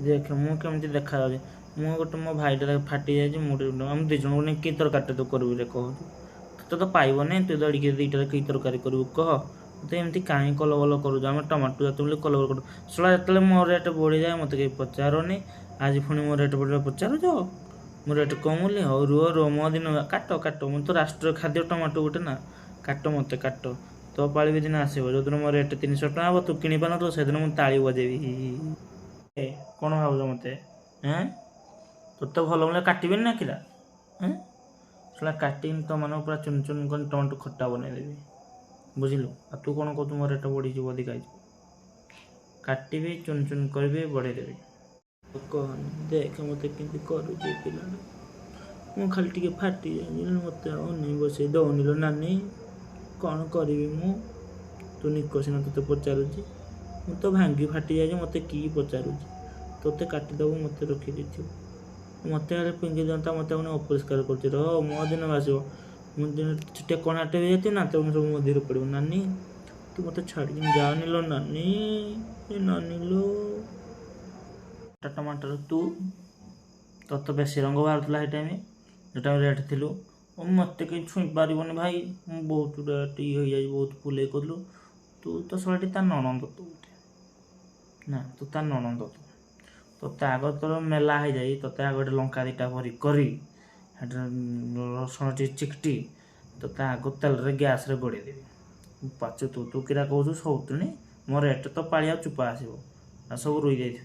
देख मु केमती देखा जाଉଛି मु गोटे मो भाईटा फाटी जाए मुझे हम दी जन ने कि तरकारी तू करू रे कह तो तो पाइबन तू दड़िके दुईटा कि तरकारी करू कह तो एमती कहीं कल बल करूँ आम टमाटो जात बोली कल बल करूँ सला जो मो रेट बढ़ी जाए मत कहीं पचारनी आज पुणी मो रेट बढ़िया पचारुच मो रेट कमुली हौ रुह रुह मो दिन काट काट मु तो राष्ट्रीय खाद्य टमाटो गोटे ना काट मत काट तो पाଳି भी दिन आसो जो दिन मो रेट 300 टका हम तू कि पार से दिन मुझे ताली बजेबी कौन भाव मत तो भल मिले काटबी ना किला सला काटी तो मान पूरा चुन चुन कर टमाटो खट्टा बनईदेवी बुझिलु आ तू कौन कहू मो रेट बढ़ी अधिका काटबी चुन चुन करी बढ़ेदेवी कौन देख मत के करुचे पिला मु खाली टे फाटी जाए मत अन बस दौनी लो नानी कौन करी मु तू निक सीना ते पचारुची मु तो भांगी फाटी जाए मत कि पचारुची तोते काटिदेबू मत रखी मत पिंगी दिंता मत अपरिष्कार कर मो दिन आसो मुझे छुट्टिया कणाटे भी जाती ना तो सब मध्य पड़ो नानी तू मत छाड़ी जानी लो नानी नानी लो टमाटर तू तो बेसी रंग बाहर टाइम जो टाइम रेट थी मत कहीं छुई पारन भाई बहुत रेट ये बहुत फुले कलु तू तो सलाटी ता नणंद तू ना तू ता नणंद तू तो आग तोर मेला हो जाए तो आग गोटे लंका दीटा भरी करी रसुण टी चिकटी तो आग तेल गैस रे गड़ेदेवी पाच तू तू किरा कहू शौतुनी मो रेट तो पालिया चुपा आसो सब रुई जाइए।